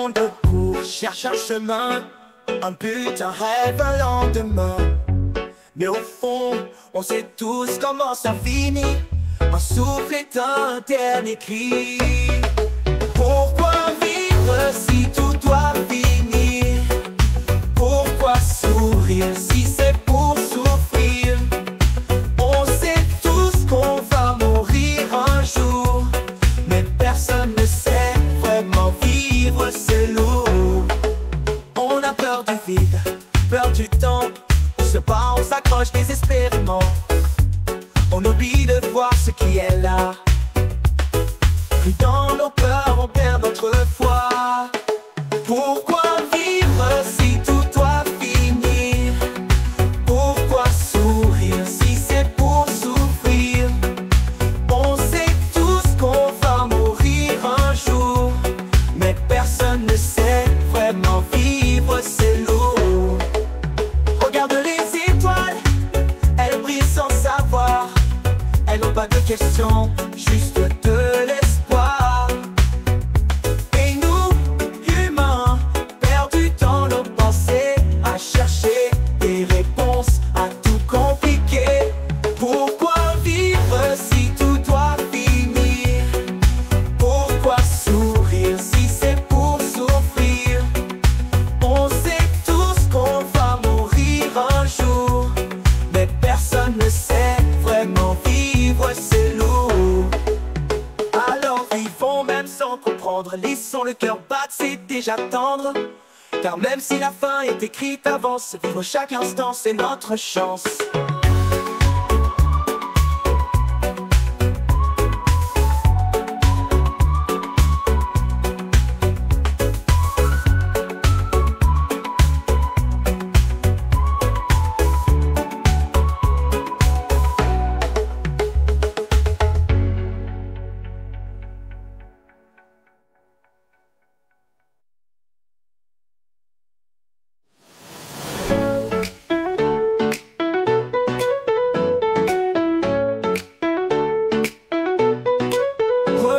monde court, cherche un chemin, un but, un rêve, un lendemain. Mais au fond, on sait tous comment ça finit. Un souffle est un dernier cri. Pourquoi vivre si tout doit finir? Pourquoi sourire si c'est pour souffrir? On sait tous qu'on va mourir un jour, mais personne ne sait vraiment vivre, c'est lourd. On a peur du vide, peur du temps. On se bat, on s'accroche désespérément. On oublie de voir ce qui est là. Pris dans nos peurs, on perd notre foi. Pourquoi vivre si tout doit finir? Pourquoi sourire si c'est pour souffrir? On sait tous qu'on va mourir un jour, mais personne ne sait vraiment vivre, c'est lourd. Regarde les étoiles, elles brillent sans savoir. Elles n'ont pas de questions, juste de l'espoir. Et nous, humains, perdus dans nos pensées, à chercher des réponses à tout compliqué. Pourquoi vivre si tout doit finir? Pourquoi sourire si c'est pour souffrir? On sait tous qu'on va mourir un jour, mais personne ne sait vraiment vivre, c'est lourd. Alors vivons même sans comprendre, laissons le cœur battre, c'est déjà tendre. Car même si la fin est écrite d'avance, vivre chaque instant c'est notre chance.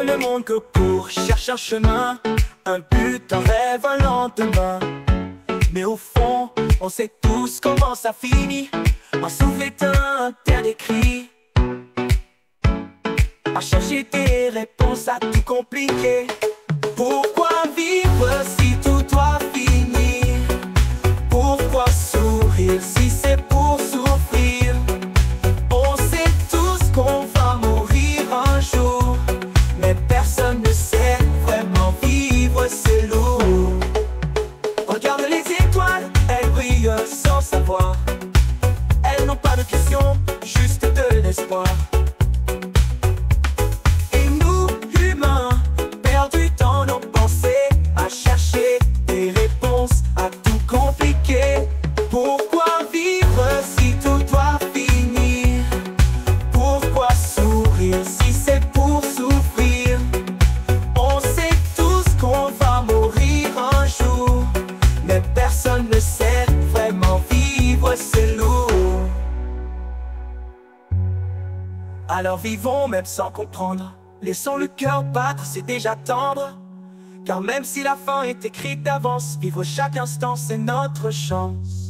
Le monde que court, cherche un chemin, un but, un rêve, un lendemain. Mais au fond, on sait tous comment ça finit. Un souffle est un dernier cri. À chercher des réponses à tout compliqué. Pourquoi vivre si tout doit finir? Pourquoi sourire si c'est pour souffrir? On sait tous qu'on va mourir un jour, mais personne ne sait vraiment vivre, c'est lourd. Regarde les étoiles, elles brillent sans savoir. Elles n'ont pas de questions, juste de l'espoir. Et nous, humains, perdus dans nos pensées, à chercher des réponses à tout compliqué. Pourquoi vivre si tout doit finir? Pourquoi sourire si c'est pour souffrir? On sait tous qu'on va mourir un jour, mais personne ne sait vraiment vivre, c'est lourd. Alors vivons même sans comprendre, laissons le cœur battre, c'est déjà tendre. Car même si la fin est écrite d'avance, vivre chaque instant c'est notre chance.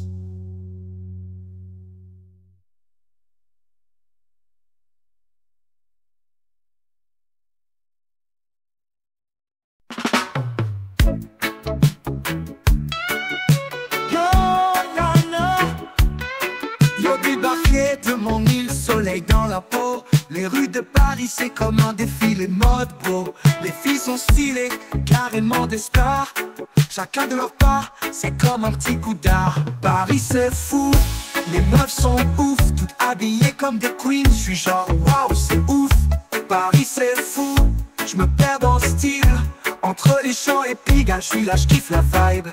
Yo, débarqué de mon île, soleil dans la peau. Les rues de Paris, c'est comme un défilé mode, bro. Les filles sont stylées, carrément des stars. Chacun de leur part, c'est comme un petit coup d'art. Paris, c'est fou, les meufs sont ouf, toutes habillées comme des queens. Je suis genre, waouh, c'est ouf. Paris, c'est fou, je me perds dans le style. Entre les champs et Pigalle, je suis là, je kiffe la vibe.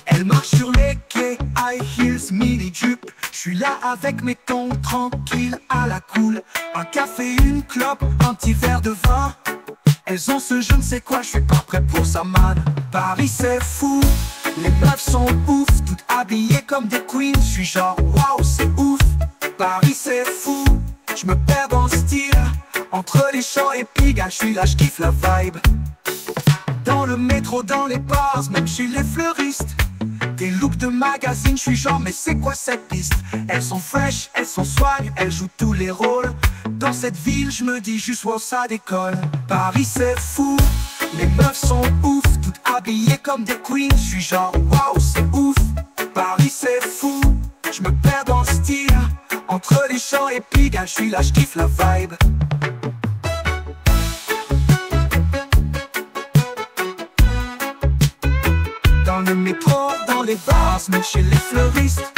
Elle marche sur les quais, high heels, mini jupe. Je suis là avec mes tons tranquilles à la cool. Un café, une clope, un petit verre de vin. Elles ont ce je ne sais quoi, je suis pas prêt pour ça man. Paris c'est fou, Les meufs sont ouf, toutes habillées comme des queens. Je suis genre waouh, c'est ouf. Paris c'est fou, je me perds dans le style. Entre les champs et Pigalle, je suis là, je kiffe la vibe. Dans le métro, dans les bars, même chez les fleuristes. Des looks de magazine, je suis genre mais c'est quoi cette piste? Elles sont fresh, elles sont swag, elles jouent tous les rôles. Dans cette ville, je me dis juste wow, ça décolle. Paris c'est fou, les meufs sont ouf, toutes habillées comme des queens. Je suis genre waouh, c'est ouf. Paris c'est fou, je me perds dans le style. Entre les champs et Pigalle, je suis là, je kiffe la vibe. Dans le métro, dans les bars, même chez les fleuristes.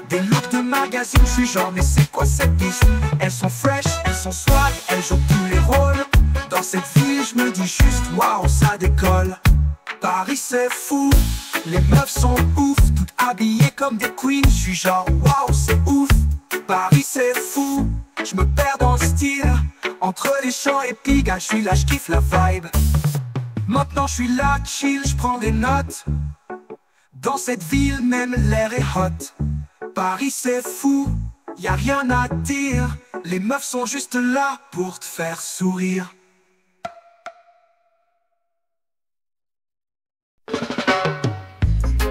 Des looks de magazine, je suis genre mais c'est quoi cette piste? Elles sont fresh, elles sont swag, elles jouent tous les rôles. Dans cette ville, je me dis juste waouh, ça décolle. Paris c'est fou, les meufs sont ouf, toutes habillées comme des queens. Je suis genre waouh, c'est ouf. Paris c'est fou, je me perds dans le style. Entre les champs et Pigalle, je suis là, je kiffe la vibe. Maintenant je suis là, chill, je prends des notes. Dans cette ville, même l'air est hot. Paris c'est fou, y a rien à dire. Les meufs sont juste là pour te faire sourire.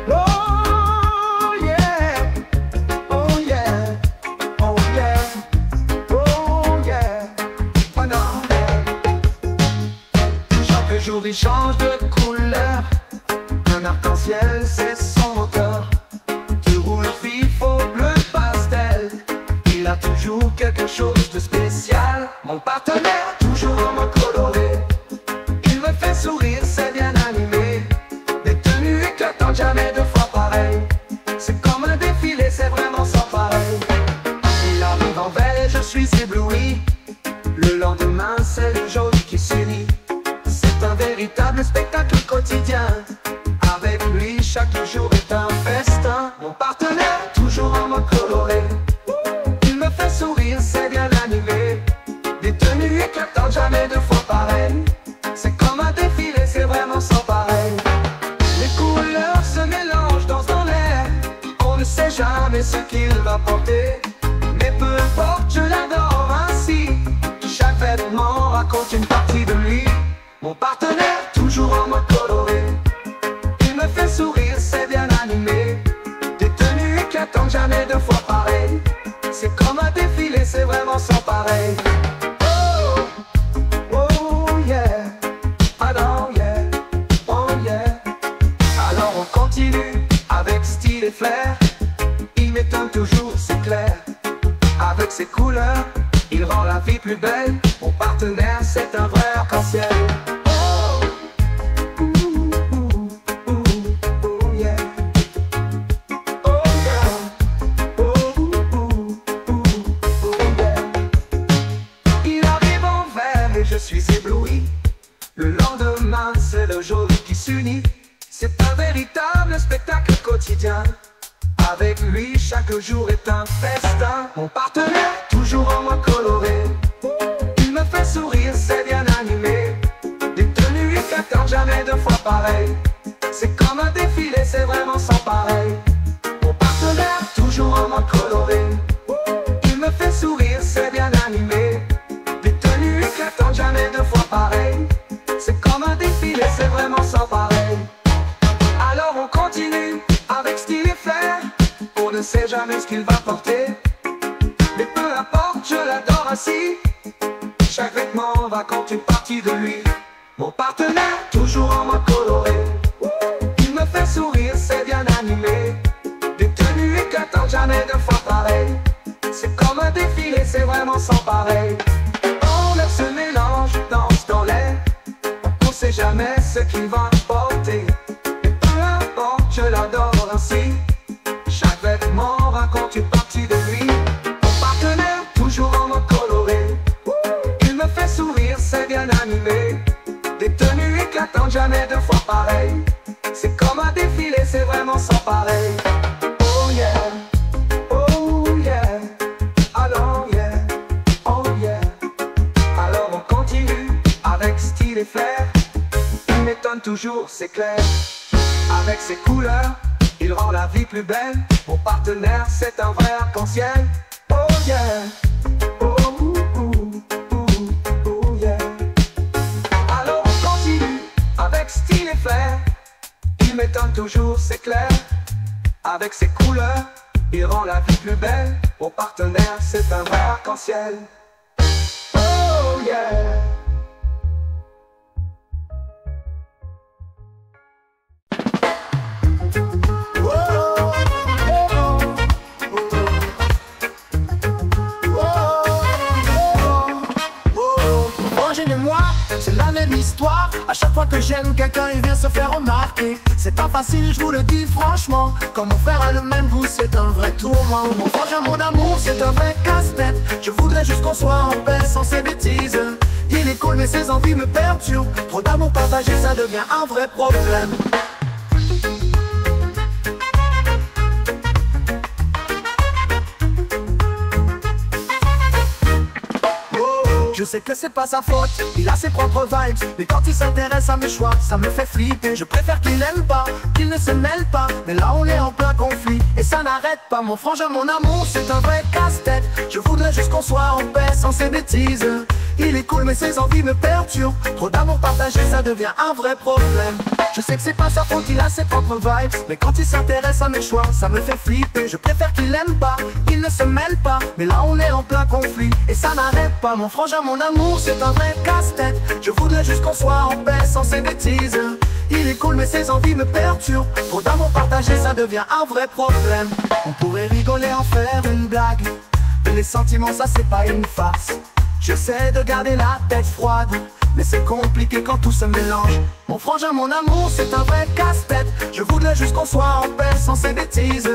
Oh yeah, oh yeah, oh yeah, oh yeah, oh non. Chaque jour il change de couleur. Un arc-en-ciel c'est son moteur. Tu roules vif au bleu pastel. Il a toujours quelque chose de spécial. Mon partenaire, toujours en mode coloré. Il me fait sourire, c'est bien animé. Des tenues éclatantes, jamais deux fois pareil. C'est comme un défilé, c'est vraiment sans pareil. Il arrive en veille, je suis ébloui. Le lendemain, c'est le jour qui s'unit. C'est un véritable spectacle quotidien. Avec lui, chaque jour est un festin. Mon partenaire, toujours en mode coloré. Il me fait sourire, c'est bien animé. Des tenues éclatantes, jamais deux fois pareil. C'est comme un défilé, c'est vraiment sans pareil. Les couleurs se mélangent, dansent dans l'air. On ne sait jamais ce qu'il va porter. Mais peu importe, je l'adore ainsi. Chaque vêtement raconte une partie de lui. Mon partenaire, toujours en mode coloré. Il me fait sourire, c'est bien animé. Des tenues éclatantes, jamais deux fois pareil. C'est comme un défilé, c'est vraiment sans pareil. Oh, oh yeah, alors yeah, oh yeah. Alors on continue avec style et flair. Il m'étonne toujours, c'est clair. Avec ses couleurs, il rend la vie plus belle. Mon partenaire, c'est un vrai arc-en-ciel. Je suis ébloui. Le lendemain, c'est le jour qui s'unit. C'est un véritable spectacle quotidien. Avec lui, chaque jour est un festin. Mon partenaire, toujours en mode coloré. Il me fait sourire, c'est bien animé. Des tenues éclatantes, jamais deux fois pareil. C'est comme un défilé, c'est vraiment sans pareil. Mon partenaire, toujours en mode coloré. Il me fait sourire, c'est bien animé. Des tenues éclatantes, jamais deux fois pareil. C'est comme un défilé, c'est vraiment sans pareil. Alors on continue avec style et flair. On ne sait jamais ce qu'il va porter. Mais peu importe, je l'adore ainsi. Chaque vêtement raconte une partie de lui. Mon partenaire, toujours en mode coloré. Il me fait sourire, c'est bien animé. Des tenues éclatantes, jamais deux fois pareil. C'est comme un défilé, c'est vraiment sans pareil. L'air se mélange, danse dans l'air. On ne sait jamais ce qu'il va porter. Et peu importe, je l'adore ainsi. Chaque vêtement raconte une partie de lui. Mon partenaire, toujours en mode coloré. Il me fait sourire, c'est bien animé. Des tenues éclatantes, jamais deux fois pareil. C'est comme un défilé, c'est vraiment sans pareil. Oh yeah, oh yeah, alors yeah, oh yeah. Alors on continue avec style et flair. Il m'étonne toujours, c'est clair. Avec ses couleurs, il rend la vie plus belle. Mon partenaire, c'est un vrai arc-en-ciel. Oh yeah, oh, yeah. Alors on continue avec style et flair. Il m'étonne toujours, c'est clair. Avec ses couleurs, il rend la vie plus belle. Mon partenaire, c'est un vrai arc-en-ciel. Oh yeah. C'est la même histoire. À chaque fois que j'aime quelqu'un, il vient se faire remarquer. C'est pas facile, je vous le dis franchement. Quand mon frère a le même goût, c'est un vrai tourment. Mon frangin, mon amour, c'est un vrai casse-tête. Je voudrais juste qu'on soit en paix sans ses bêtises. Il est cool mais ses envies me perturbent. Trop d'amour partagé, ça devient un vrai problème. Je sais que c'est pas sa faute, il a ses propres vibes. Mais quand il s'intéresse à mes choix, ça me fait flipper. Je préfère qu'il n'aime pas, qu'il ne se mêle pas. Mais là on est en plein conflit, et ça n'arrête pas. Mon frangin, mon amour, c'est un vrai casse-tête. Je voudrais juste qu'on soit en paix sans ses bêtises. Il est cool mais ses envies me perturbent. Trop d'amour partagé, ça devient un vrai problème. Je sais que c'est pas sa faute, il a ses propres vibes. Mais quand il s'intéresse à mes choix, ça me fait flipper. Je préfère qu'il n'aime pas, qu'il ne se mêle pas. Mais là on est en plein conflit, et ça n'arrête pas. Mon frangin, mon amour, c'est un vrai casse-tête. Je voudrais juste qu'on soit en paix sans ses bêtises. Il est cool mais ses envies me perturbent. Trop d'amour partagé, ça devient un vrai problème. On pourrait rigoler, en faire une blague, mais les sentiments, ça c'est pas une farce. J'essaie de garder la tête froide, mais c'est compliqué quand tout se mélange. Mon frangin, mon amour, c'est un vrai casse-tête. Je voudrais juste qu'on soit en paix sans ses bêtises.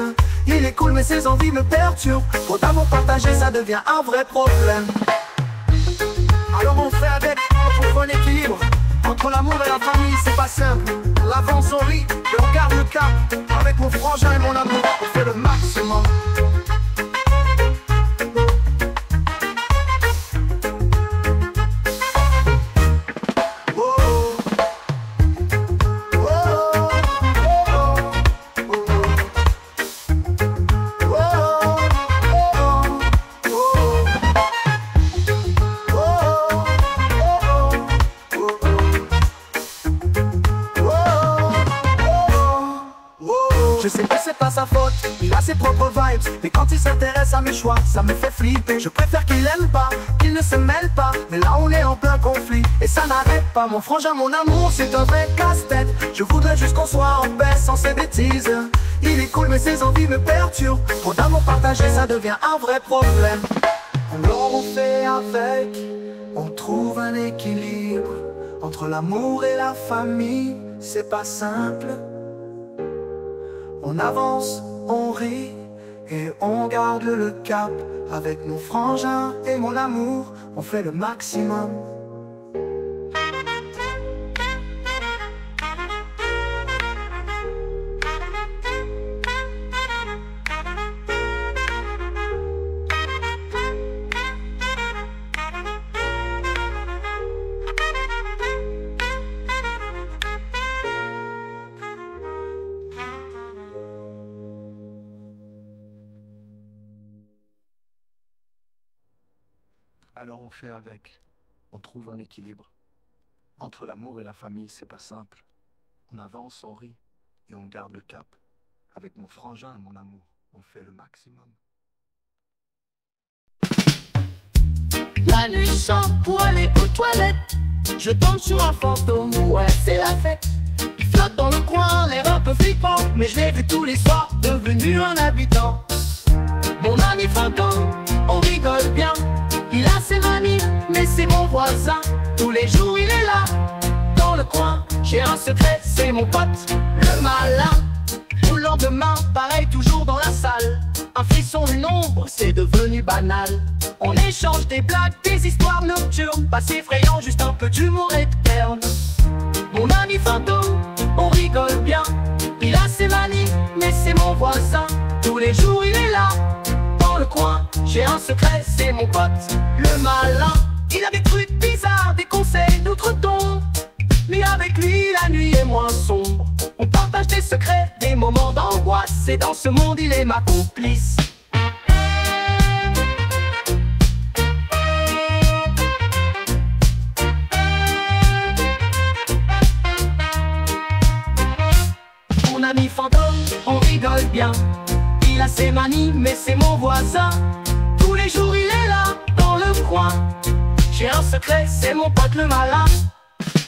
Il est cool mais ses envies me perturbent. Trop d'amour partagé, ça devient un vrai problème. Alors on fait avec, on trouve un équilibre. Entre l'amour et la famille, c'est pas simple. L'avance on rit, et on garde le cap. Avec mon frangin et mon amour, on fait le maximum. Je sais que c'est pas sa faute, il a ses propres vibes. Mais quand il s'intéresse à mes choix, ça me fait flipper. Je préfère qu'il aime pas, qu'il ne se mêle pas. Mais là on est en plein conflit, et ça n'arrête pas. Mon frangin, mon amour, c'est un vrai casse-tête. Je voudrais juste qu'on soit en paix sans ses bêtises. Il est cool mais ses envies me perturbent. Trop d'amour partagé, ça devient un vrai problème. Alors on fait avec, on trouve un équilibre. Entre l'amour et la famille, c'est pas simple. On avance, on rit et on garde le cap. Avec mon frangin et mon amour, on fait le maximum. Alors on fait avec, on trouve un équilibre. Entre l'amour et la famille, c'est pas simple. On avance, on rit et on garde le cap. Avec mon frangin et mon amour, on fait le maximum. La nuit chante pour aller aux toilettes. Je tombe sur un fantôme, ouais c'est la fête. Il flotte dans le coin, l'air un peu flippant. Mais je l'ai vu tous les soirs, devenu un habitant. Mon ami fantôme, on rigole bien. Il a ses manies, mais c'est mon voisin. Tous les jours il est là, dans le coin. J'ai un secret, c'est mon pote, le malin. Au lendemain, pareil, toujours dans la salle. Un frisson, une ombre, c'est devenu banal. On échange des blagues, des histoires nocturnes. Pas effrayant, juste un peu d'humour et de terne. Mon ami fantôme, on rigole bien. Il a ses manies, mais c'est mon voisin. Tous les jours il est là, dans le coin. J'ai un secret, c'est mon pote, le malin. Il a des trucs bizarres, des conseils d'outre-tombe. Mais avec lui, la nuit est moins sombre. On partage des secrets. et dans ce monde il est ma complice. Mon ami fantôme, on rigole bien. Il a ses manies, mais c'est mon voisin. Tous les jours il est là, dans le coin. J'ai un secret, c'est mon pote le malin.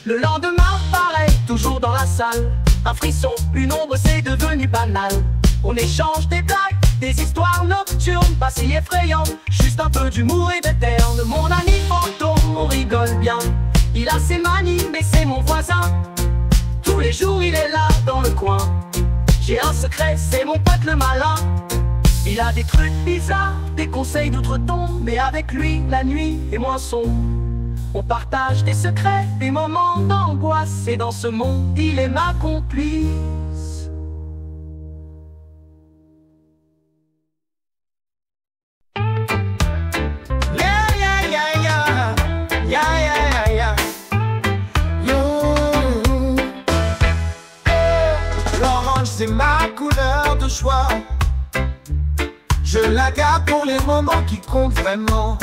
Le lendemain, pareil, toujours dans la salle. Un frisson, une ombre, c'est devenu banal. On échange des blagues, des histoires nocturnes, pas si effrayantes, juste un peu d'humour et de terne. Mon ami fantôme, on rigole bien. Il a ses manies, mais c'est mon voisin. Tous les jours il est là, dans le coin. J'ai un secret, c'est mon pote le malin. Il a des trucs bizarres, des conseils d'outre-tombe, mais avec lui, la nuit est moins sombre. On partage des secrets, des moments d'angoisse, et dans ce monde, il est ma complice. Yeah, yeah, yeah, yeah. Yeah, yeah, yeah, yeah. L'orange, c'est ma couleur de choix. Je la garde pour les moments qui comptent vraiment.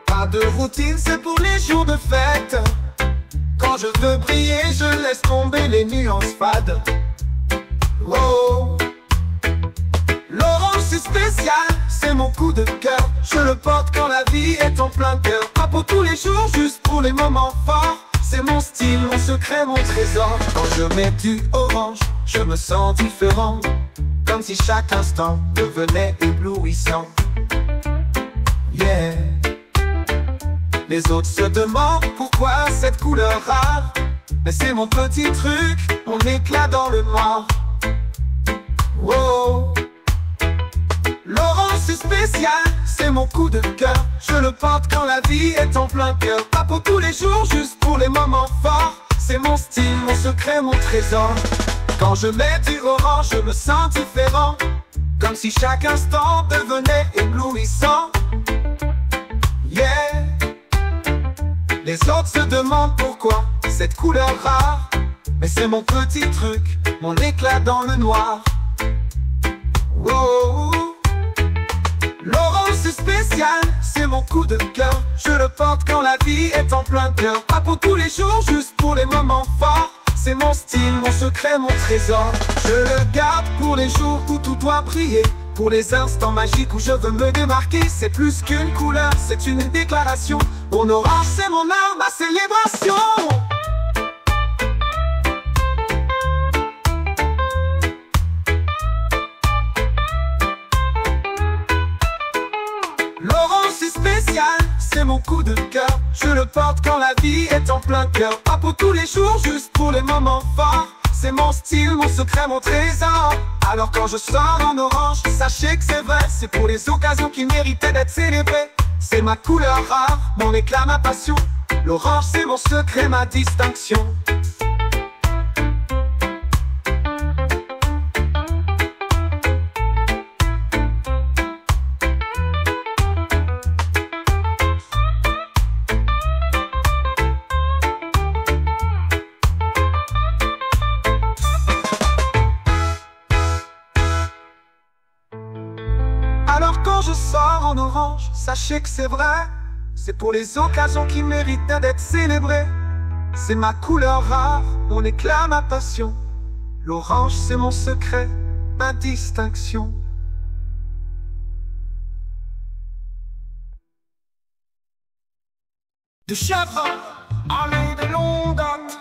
Pas de routine, c'est pour les jours de fête. Quand je veux briller, je laisse tomber les nuances fades. Oh. L'orange c'est spécial, c'est mon coup de cœur. Je le porte quand la vie est en plein cœur. Pas pour tous les jours, juste pour les moments forts. C'est mon style, mon secret, mon trésor. Quand je mets du orange, je me sens différent. Comme si chaque instant devenait éblouissant. Yeah. Les autres se demandent pourquoi cette couleur rare. Mais c'est mon petit truc, mon éclat dans le noir. Wow. L'orange c'est spécial, c'est mon coup de cœur. Je le porte quand la vie est en plein cœur. Pas pour tous les jours, juste pour les moments forts. C'est mon style, mon secret, mon trésor. Quand je mets du orange, je me sens différent. Comme si chaque instant devenait éblouissant. Yeah. Les autres se demandent pourquoi cette couleur rare. Mais c'est mon petit truc, mon éclat dans le noir. Wow. L'orange c'est spécial, c'est mon coup de cœur. Je le porte quand la vie est en plein cœur. Pas pour tous les jours, juste pour les moments forts. C'est mon style, mon secret, mon trésor. Je le garde pour les jours où tout doit briller. Pour les instants magiques où je veux me démarquer. C'est plus qu'une couleur, c'est une déclaration. Mon orange c'est mon art, ma célébration. L'orange c'est spécial, c'est mon coup de cœur. Je le porte quand la vie est en plein cœur. Pas pour tous les jours, juste pour les moments forts. C'est mon style, mon secret, mon trésor. Alors quand je sors en orange, sachez que c'est vrai. C'est pour les occasions qui méritaient d'être célébrées. C'est ma couleur rare, mon éclat, ma passion. L'orange c'est mon secret, ma distinction. Alors quand je sors en orange, sachez que c'est vrai. C'est pour les occasions qui méritent d'être célébrées. C'est ma couleur rare, mon éclat, ma passion. L'orange c'est mon secret, ma distinction. De chèvre, allée de longue date,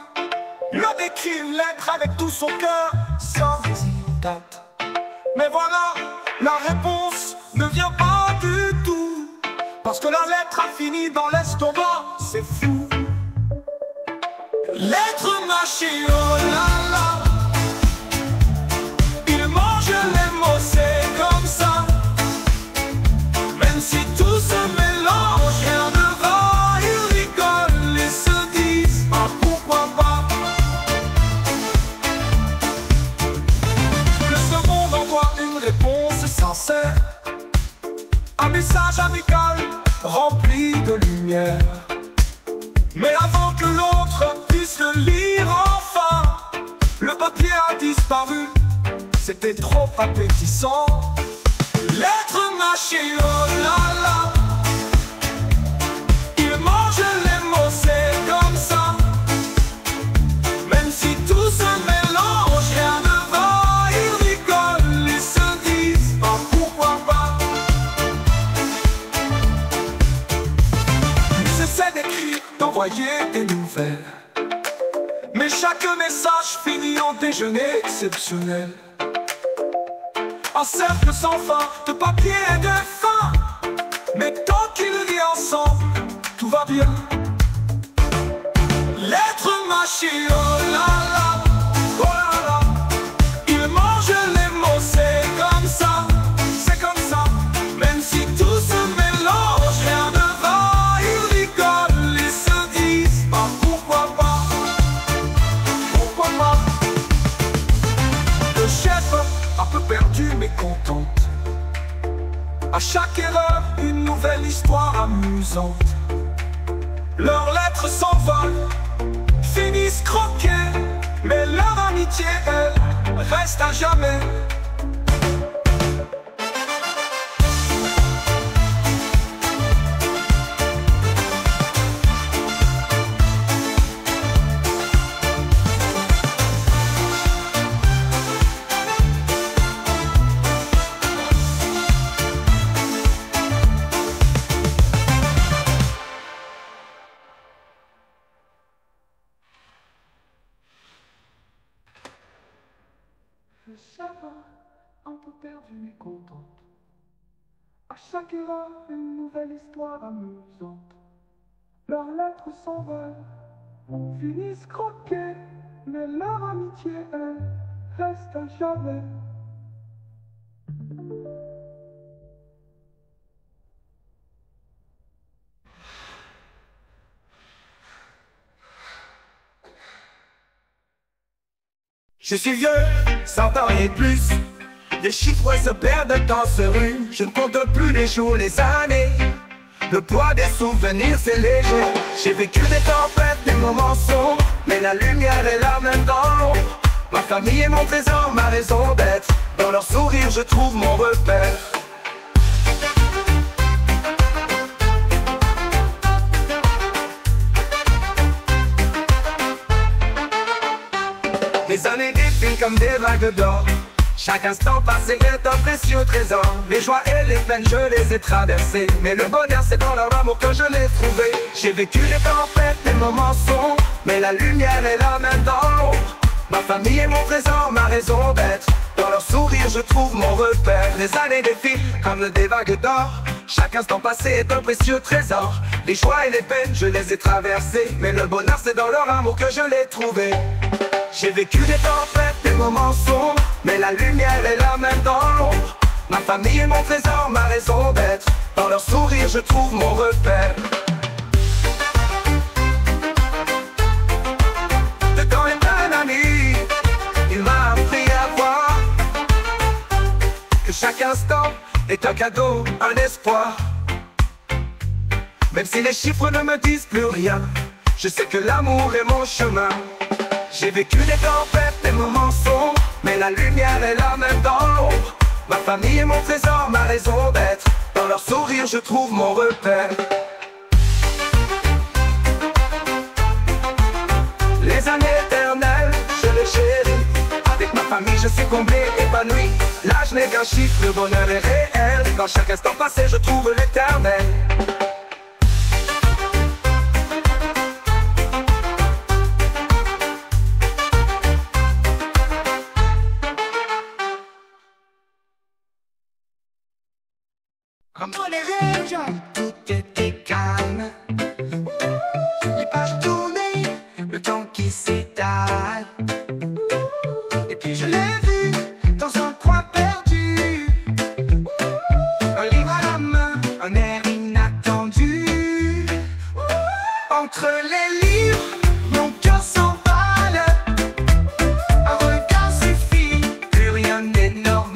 l'homme écrit une lettre avec tout son cœur, sans hésitate. Mais voilà, la réponse ne vient pas du tout, parce que la lettre a fini dans l'estomac, c'est fou. Lettre mâchée, oh là là, il mange les mots, c'est comme ça. Même si tout se mélange, rien ne va, ils rigolent et se disent, ah pourquoi pas. Que ce monde envoie une réponse sincère, un message amical rempli de lumière. Mais avant que l'autre puisse le lire enfin, le papier a c'était trop appétissant. L'être mâché, oh là là, il mange les mots, c'est comme ça. Même si tout se mélange, rien ne va, ils rigolent, ils se disent, oh, pourquoi pas. Ils essaient d'écrire, d'envoyer des nouvelles, mais chaque message finit en déjeuner exceptionnel. Un cercle sans fin de papier et de fin, mais tant qu'ils rient ensemble, tout va bien. L'être mâché, oh là là, oh là là, il mange les mots, c'est comme ça, c'est comme ça. Même si tout se mélange, rien ne va, ils rigolent, ils se disent, bah pourquoi pas, pourquoi pas. Le chef, un peu perdu mais contente. À chaque erreur, une nouvelle histoire amusante. Leurs lettres s'envolent, finissent croquées, mais leur amitié, elle, reste à jamais. Le chef, un peu perdu mais contente. À chaque erreur, une nouvelle histoire amusante. Leurs lettres s'envolent, finissent croquées, mais leur amitié, elle, reste à jamais. Je suis vieux, 100 ans et plus. Les chiffres se perdent dans ce rue. Je ne compte plus les jours, les années. Le poids des souvenirs c'est léger. J'ai vécu des tempêtes, des moments sombres, mais la lumière est là même dans l'ombre. Ma famille est mon trésor, ma raison d'être. Dans leur sourire je trouve mon repère. Les années défilent comme des vagues d'or. Chaque instant passé est un précieux trésor. Les joies et les peines je les ai traversées, mais le bonheur c'est dans leur amour que je l'ai trouvé. J'ai vécu les tempêtes, les moments sombres, mais la lumière est là même dans l'ombre. Ma famille est mon trésor, ma raison d'être. Dans leur sourire je trouve mon repère. Les années défilent comme des vagues d'or. Chaque instant passé est un précieux trésor. Les joies et les peines je les ai traversées, mais le bonheur c'est dans leur amour que je l'ai trouvé. J'ai vécu des tempêtes, des moments sombres, mais la lumière est là même dans l'ombre. Ma famille est mon trésor, ma raison d'être. Dans leur sourire je trouve mon repère. Le temps est un ami, il m'a appris à voir que chaque instant est un cadeau, un espoir. Même si les chiffres ne me disent plus rien, je sais que l'amour est mon chemin. J'ai vécu des tempêtes, des moments sombres, mais la lumière est là même dans l'ombre. Ma famille est mon trésor, ma raison d'être. Dans leur sourire je trouve mon repère. Les années éternelles, je les chéris. Avec ma famille je suis comblé, épanoui. L'âge n'est qu'un chiffre, le bonheur est réel. Dans chaque instant passé je trouve l'éternel. Comme dans les rêves, tout était calme. Les pages tournées, le temps qui s'étale. Et puis je l'ai vu dans un coin perdu. Un livre à la main, un air inattendu. Entre les livres, mon cœur s'emballe. Un regard suffit, plus rien n'est normal.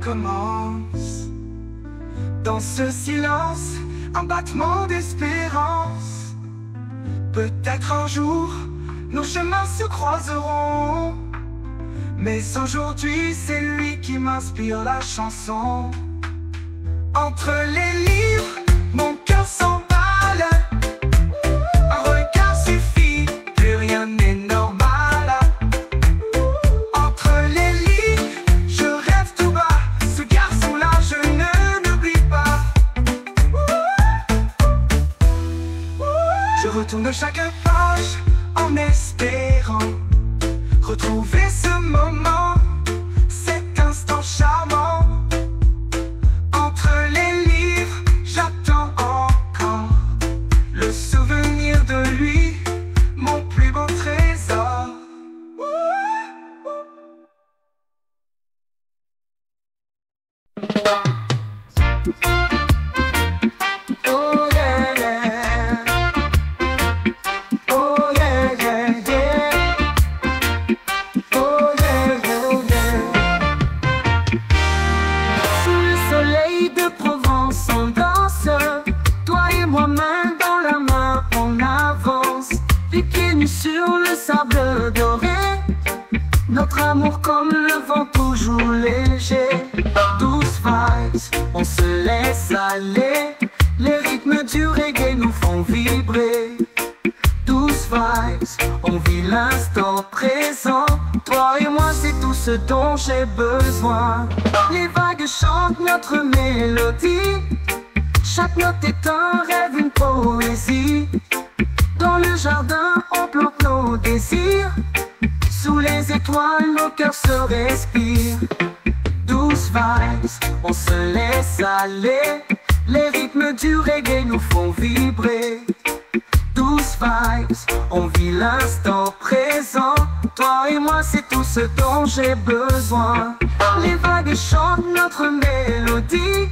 commence. Dans ce silence, un battement d'espérance. Peut-être un jour, nos chemins se croiseront. Mais aujourd'hui, c'est lui qui m'inspire la chanson. Entre les livres, mon cœur s'emballe. Un regard suffit, plus rien n'est normal. Entre les lignes, je rêve tout bas. Ce garçon-là, je ne l'oublie pas. Je retourne chaque page en espérant retrouver ce moment, cet instant charmant. Entre les livres, j'attends encore le souvenir de lui, mon plus beau trésor. Oh yeah, yeah. Oh yeah, yeah, yeah. Oh yeah, yeah, yeah. Sous le soleil de Provence, on danse. Toi et moi, main dans la main, on avance. Les pieds nus sur le sable doré. Notre amour comme le vent toujours léger. Douce vibes, on se laisse aller. Les rythmes du reggae nous font vibrer. Douce vibes, on vit l'instant présent. Toi et moi, c'est tout ce dont j'ai besoin. Les vagues chantent notre mélodie. Chaque note est un rêve, une poésie. Dans le jardin, on plante nos désirs. Sous les étoiles, nos cœurs se respirent. Douce vibes, on se laisse aller. Les rythmes du reggae nous font vibrer. Douce vibes, on vit l'instant présent. Toi et moi, c'est tout ce dont j'ai besoin. Les vagues chantent notre mélodie.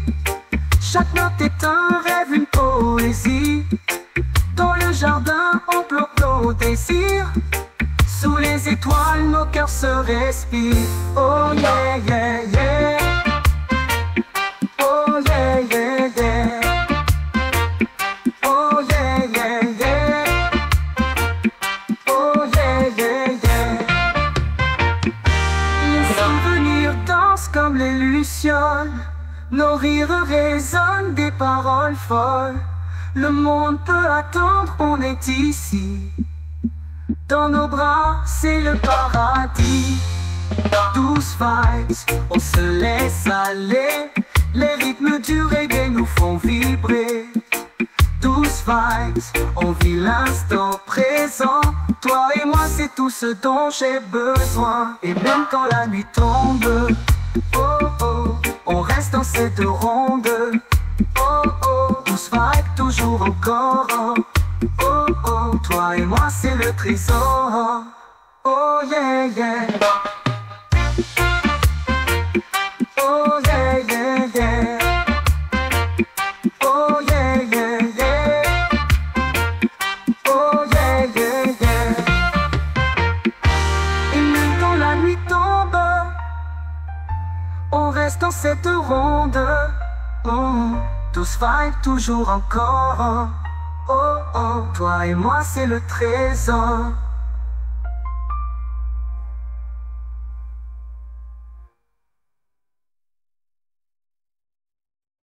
Chaque note est un rêve, une poésie. Dans le jardin, on plante nos désirs. Sous les étoiles, nos cœurs se respirent. Oh yeah, yeah, yeah. Oh yeah, yeah, yeah. Oh yeah, yeah, yeah. Oh yeah, yeah, yeah. Les souvenirs dansent comme les lucioles. Nos rires résonnent des paroles folles. Le monde peut attendre, on est ici. Dans nos bras, c'est le paradis. Douce vibes, on se laisse aller. Les rythmes du reggae nous font vibrer. Douce vibes, on vit l'instant présent. Toi et moi, c'est tout ce dont j'ai besoin. Et même quand la nuit tombe, oh oh, on reste dans cette ronde. Oh oh, douce vibe, toujours encore. Oh oh, toi et moi c'est le trésor. Oh yeah, yeah. Oh yeah, yeah, yeah. Oh yeah, yeah, yeah. Oh yeah, yeah, yeah. Et même quand la nuit tombe, on reste dans cette ronde. Oh, douce vibe, toujours encore. Oh oh, toi et moi c'est le trésor.